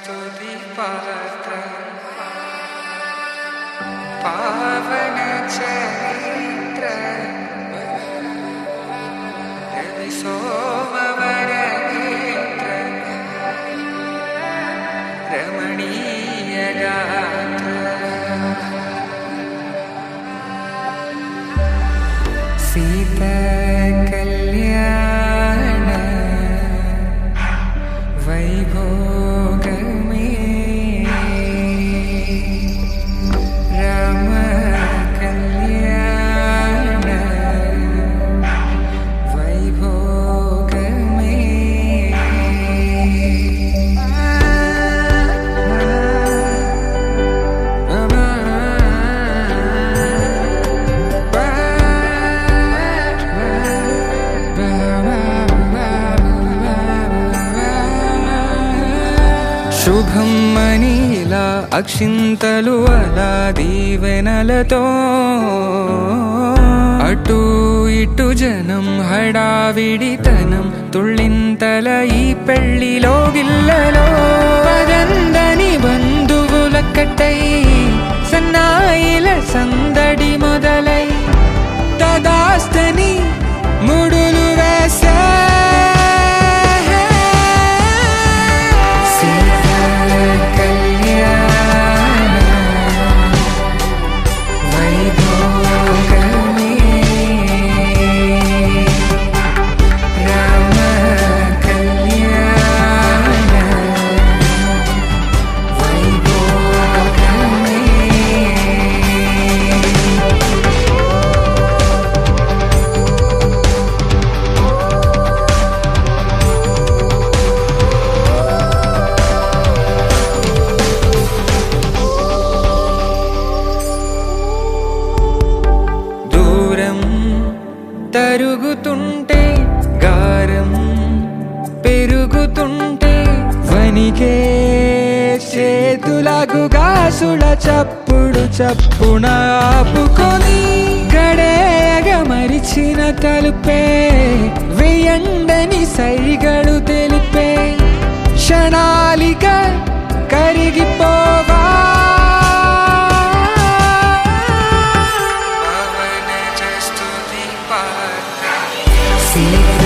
స్తుతి పాత్ర పావన చరిత్ర రవి సోమవర నేత్ర రమణీయ గాత్ర సీత కళ్యాణ వైభోగమే రామ కళ్యాణ వైభోగమే శుభం మనీలా అక్షింతలు అలా దీవెనలతో అటు ఇటు జనం హడావిడితనం తుళ్ళింతల ఈ పెళ్లిలో గిల్లలో పదందని బంధువుల కట్టై సన్నాయిల సందడి మొదలై తదాస్తని ముడులు వేసే తరుగుతుంటే గారం పెరుగుతుంటే వనికే చేతులకు గాసుల చప్పుడు చప్పున ఆపుకొని గడేయగ మరిచిన తలుపే వేయండని సైగలు తెలిపే క్షణాలిక కరిగిపోవా సీత